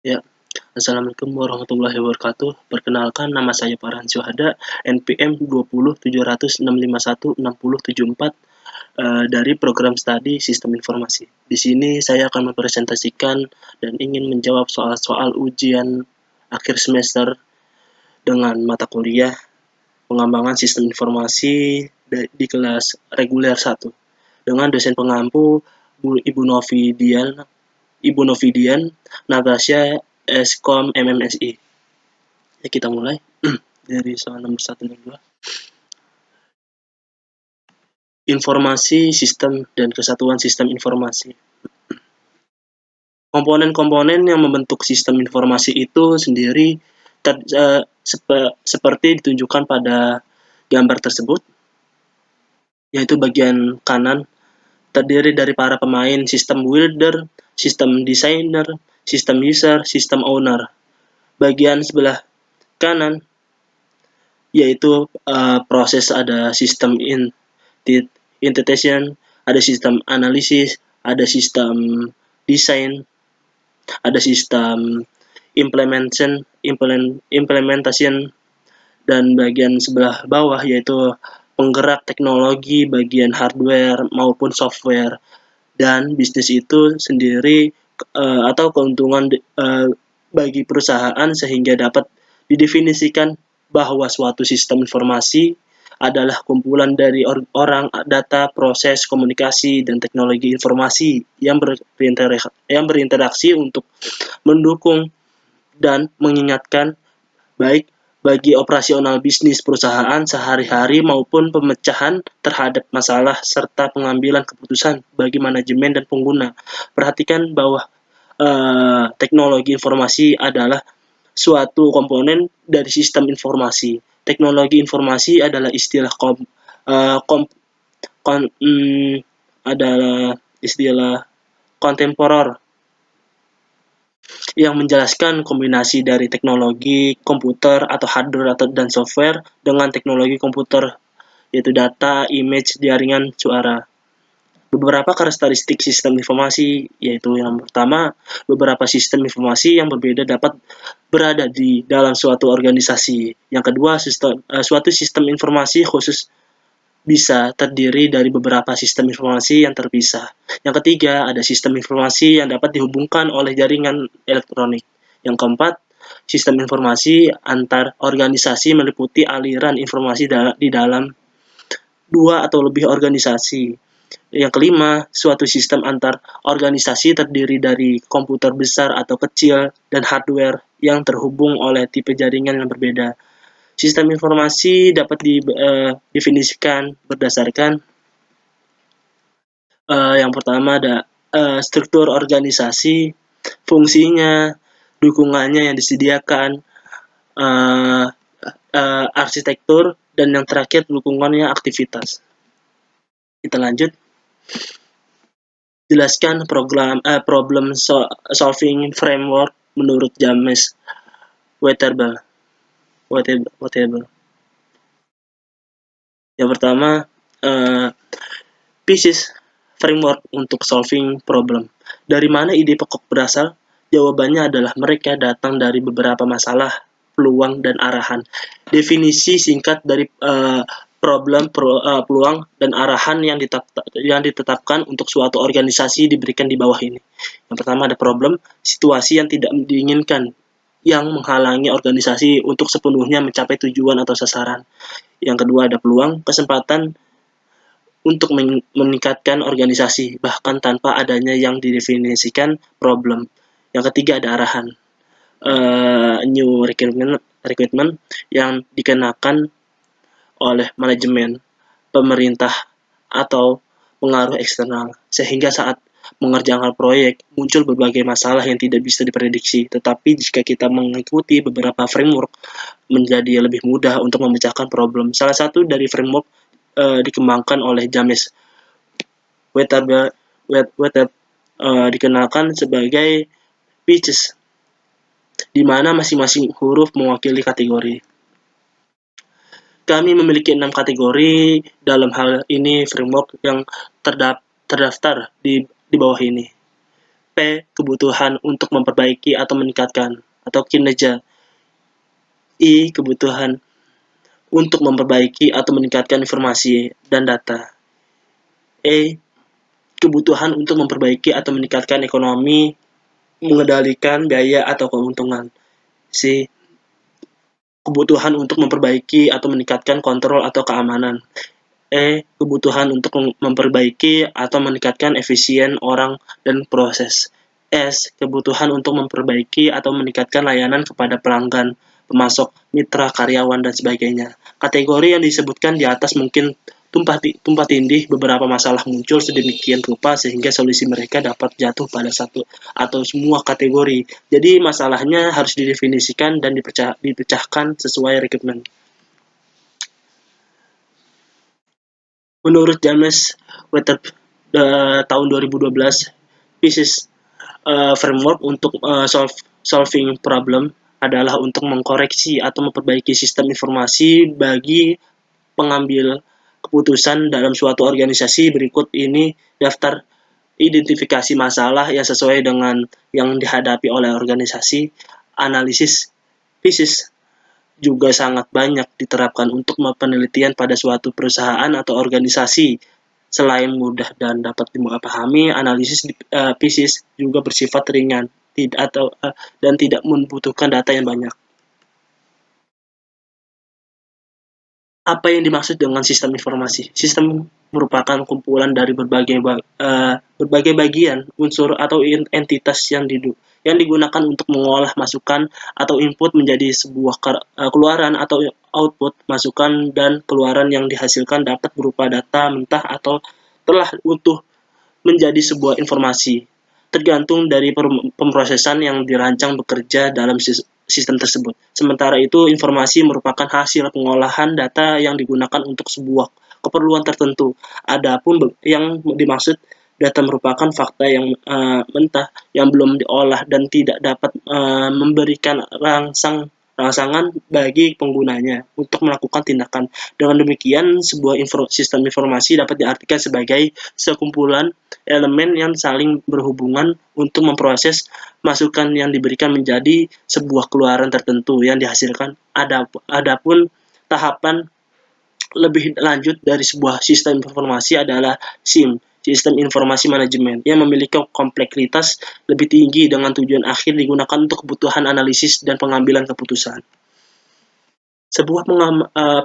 Ya, Assalamualaikum warahmatullahi wabarakatuh. Perkenalkan, nama saya Farhan Syuhada, NPM 207071616074 dari program studi Sistem Informasi. Di sini saya akan mempresentasikan dan ingin menjawab soal-soal ujian akhir semester dengan mata kuliah Pengembangan Sistem Informasi di kelas reguler 1 dengan dosen pengampu Ibu Novidian Natasha Eskom MMSI. Ya, kita mulai dari soal nomor 1 dan 2. Informasi sistem dan kesatuan sistem informasi. Komponen-komponen yang membentuk sistem informasi itu sendiri seperti ditunjukkan pada gambar tersebut, yaitu bagian kanan terdiri dari para pemain sistem builder, sistem designer, sistem user, sistem owner. Bagian sebelah kanan yaitu proses ada sistem integration, ada sistem analisis, ada sistem desain, ada sistem implementation, dan bagian sebelah bawah yaitu penggerak teknologi bagian hardware maupun software. Dan bisnis itu sendiri atau keuntungan bagi perusahaan sehingga dapat didefinisikan bahwa suatu sistem informasi adalah kumpulan dari orang, data, proses, komunikasi, dan teknologi informasi yang berinteraksi untuk mendukung dan mengingatkan baik bagi operasional bisnis perusahaan sehari-hari maupun pemecahan terhadap masalah serta pengambilan keputusan bagi manajemen dan pengguna. Perhatikan bahwa teknologi informasi adalah suatu komponen dari sistem informasi. Teknologi informasi adalah istilah kontemporer yang menjelaskan kombinasi dari teknologi komputer atau hardware dan software dengan teknologi komputer, yaitu data, image, jaringan, suara. Beberapa karakteristik sistem informasi, yaitu yang pertama, beberapa sistem informasi yang berbeda dapat berada di dalam suatu organisasi. Yang kedua, suatu sistem informasi khusus bisa terdiri dari beberapa sistem informasi yang terpisah. Yang ketiga, ada sistem informasi yang dapat dihubungkan oleh jaringan elektronik. Yang keempat, sistem informasi antar organisasi meliputi aliran informasi di dalam dua atau lebih organisasi. Yang kelima, suatu sistem antar organisasi terdiri dari komputer besar atau kecil dan hardware yang terhubung oleh tipe jaringan yang berbeda. Sistem informasi dapat didefinisikan berdasarkan yang pertama ada struktur organisasi, fungsinya, dukungannya yang disediakan, arsitektur, dan yang terakhir dukungannya aktivitas. Kita lanjut. Jelaskan problem solving framework menurut James Waterbury. Yang pertama, pieces framework untuk solving problem. Dari mana ide pokok berasal? Jawabannya adalah mereka datang dari beberapa masalah, peluang, dan arahan. Definisi singkat dari problem, peluang, dan arahan yang ditetapkan untuk suatu organisasi diberikan di bawah ini. Yang pertama ada problem, situasi yang tidak diinginkan yang menghalangi organisasi untuk sepenuhnya mencapai tujuan atau sasaran. Yang kedua ada peluang, kesempatan untuk meningkatkan organisasi, bahkan tanpa adanya yang didefinisikan problem. Yang ketiga ada arahan, new recruitment yang dikenakan oleh manajemen, pemerintah, atau pengaruh eksternal, sehingga saat mengerjakan proyek muncul berbagai masalah yang tidak bisa diprediksi. Tetapi jika kita mengikuti beberapa framework, menjadi lebih mudah untuk memecahkan problem. Salah satu dari framework dikembangkan oleh James Waterbury dikenalkan sebagai pitches, di mana masing-masing huruf mewakili kategori. Kami memiliki 6 kategori dalam hal ini framework yang terdaftar di bawah ini. P. Kebutuhan untuk memperbaiki atau meningkatkan atau kinerja. I. Kebutuhan untuk memperbaiki atau meningkatkan informasi dan data. E. Kebutuhan untuk memperbaiki atau meningkatkan ekonomi, mengendalikan biaya atau keuntungan. C. Kebutuhan untuk memperbaiki atau meningkatkan kontrol atau keamanan. E. Kebutuhan untuk memperbaiki atau meningkatkan efisien orang dan proses. S. Kebutuhan untuk memperbaiki atau meningkatkan layanan kepada pelanggan, pemasok, mitra, karyawan, dan sebagainya. Kategori yang disebutkan di atas mungkin tumpah tindih beberapa masalah muncul sedemikian rupa sehingga solusi mereka dapat jatuh pada satu atau semua kategori. Jadi masalahnya harus didefinisikan dan dipecahkan sesuai requirement. Menurut James Wetter tahun 2012, PISIS framework untuk solving problem adalah untuk mengkoreksi atau memperbaiki sistem informasi bagi pengambil keputusan dalam suatu organisasi. Berikut ini daftar identifikasi masalah yang sesuai dengan yang dihadapi oleh organisasi. Analisis PISIS juga sangat banyak diterapkan untuk penelitian pada suatu perusahaan atau organisasi. Selain mudah dan dapat dipahami, analisis PISIS juga bersifat ringan dan tidak membutuhkan data yang banyak. Apa yang dimaksud dengan sistem informasi? Sistem merupakan kumpulan dari berbagai bagian, unsur atau entitas yang digunakan untuk mengolah masukan atau input menjadi sebuah keluaran atau output. Masukan dan keluaran yang dihasilkan dapat berupa data mentah atau telah utuh menjadi sebuah informasi, tergantung dari pemrosesan yang dirancang bekerja dalam sistem tersebut. Sementara itu, informasi merupakan hasil pengolahan data yang digunakan untuk sebuah keperluan tertentu. Adapun yang dimaksud data merupakan fakta yang mentah yang belum diolah dan tidak dapat memberikan rangsangan bagi penggunanya untuk melakukan tindakan. Dengan demikian, sebuah sistem informasi dapat diartikan sebagai sekumpulan elemen yang saling berhubungan untuk memproses masukan yang diberikan menjadi sebuah keluaran tertentu yang dihasilkan. Adapun tahapan lebih lanjut dari sebuah sistem informasi adalah SIM, Sistem Informasi Manajemen, yang memiliki kompleksitas lebih tinggi dengan tujuan akhir digunakan untuk kebutuhan analisis dan pengambilan keputusan. Sebuah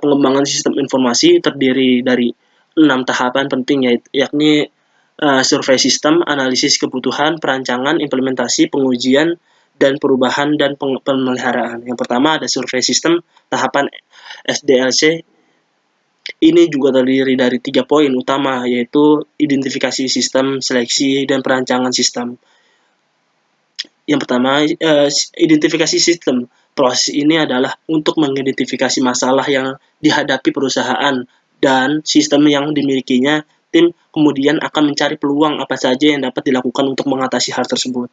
pengembangan sistem informasi terdiri dari 6 tahapan penting, yakni survei sistem, analisis kebutuhan, perancangan, implementasi, pengujian, dan perubahan dan pemeliharaan. Yang pertama ada survei sistem, tahapan SDLC. Ini juga terdiri dari 3 poin utama, yaitu identifikasi sistem, seleksi, dan perancangan sistem. Yang pertama, identifikasi sistem. Proses ini adalah untuk mengidentifikasi masalah yang dihadapi perusahaan dan sistem yang dimilikinya. Tim kemudian akan mencari peluang apa saja yang dapat dilakukan untuk mengatasi hal tersebut.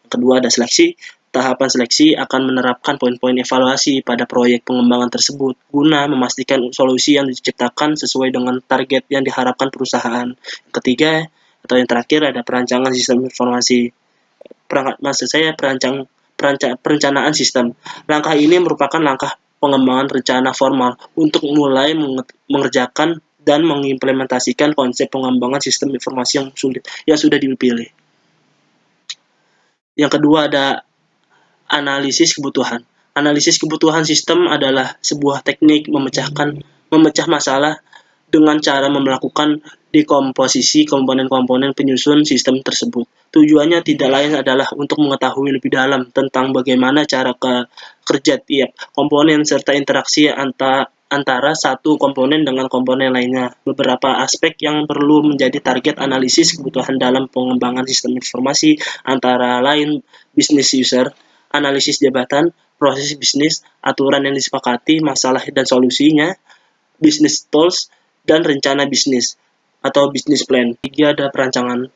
Yang kedua ada seleksi. Tahapan seleksi akan menerapkan poin-poin evaluasi pada proyek pengembangan tersebut guna memastikan solusi yang diciptakan sesuai dengan target yang diharapkan perusahaan. Yang ketiga atau yang terakhir ada perancangan sistem informasi. Perencanaan sistem. Langkah ini merupakan langkah pengembangan rencana formal untuk mulai mengerjakan dan mengimplementasikan konsep pengembangan sistem informasi yang sudah dipilih. Yang kedua ada analisis kebutuhan. Analisis kebutuhan sistem adalah sebuah teknik memecah masalah dengan cara melakukan dekomposisi komponen-komponen penyusun sistem tersebut. Tujuannya tidak lain adalah untuk mengetahui lebih dalam tentang bagaimana cara kerja tiap komponen serta interaksi antara satu komponen dengan komponen lainnya. Beberapa aspek yang perlu menjadi target analisis kebutuhan dalam pengembangan sistem informasi antara lain business user, analisis jabatan, proses bisnis, aturan yang disepakati, masalah dan solusinya, business tools, dan rencana bisnis atau business plan. Tiga ada perancangan.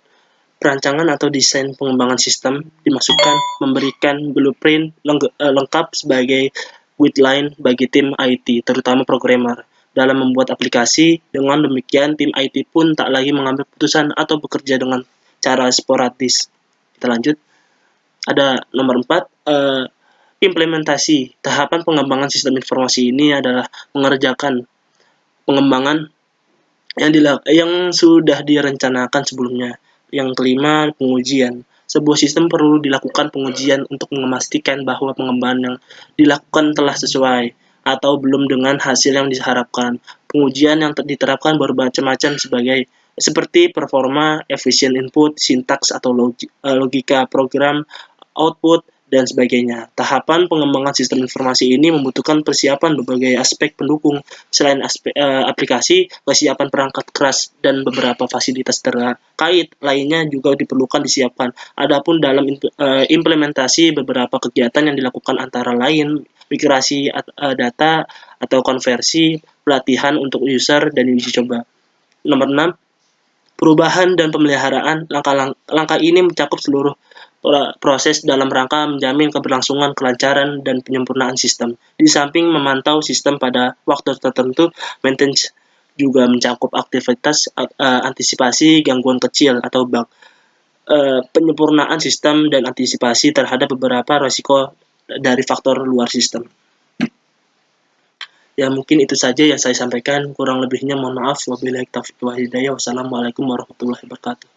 Perancangan atau desain pengembangan sistem dimaksudkan memberikan blueprint lengkap sebagai guideline bagi tim IT, terutama programmer, dalam membuat aplikasi. Dengan demikian, tim IT pun tak lagi mengambil keputusan atau bekerja dengan cara sporadis. Kita lanjut. Ada nomor 4, implementasi. Tahapan pengembangan sistem informasi ini adalah mengerjakan pengembangan yang sudah direncanakan sebelumnya. Yang kelima, pengujian. Sebuah sistem perlu dilakukan pengujian untuk memastikan bahwa pengembangan yang dilakukan telah sesuai atau belum dengan hasil yang diharapkan. Pengujian yang diterapkan bermacam-macam seperti performa, efisien input, sintaks atau logika program, output, dan sebagainya. Tahapan pengembangan sistem informasi ini membutuhkan persiapan berbagai aspek pendukung. Selain aplikasi, kesiapan perangkat keras dan beberapa fasilitas terkait lainnya juga diperlukan disiapkan. Adapun dalam implementasi, beberapa kegiatan yang dilakukan antara lain migrasi data atau konversi, pelatihan untuk user, dan uji coba. Nomor 6, perubahan dan pemeliharaan. Langkah ini mencakup seluruh proses dalam rangka menjamin keberlangsungan, kelancaran, dan penyempurnaan sistem. Di samping memantau sistem pada waktu tertentu, maintenance juga mencakup aktivitas antisipasi gangguan kecil atau bug, penyempurnaan sistem, dan antisipasi terhadap beberapa risiko dari faktor luar sistem. Ya, mungkin itu saja yang saya sampaikan. Kurang lebihnya mohon maaf. Wabillahi taufiq wal hidayah. Wassalamualaikum warahmatullahi wabarakatuh.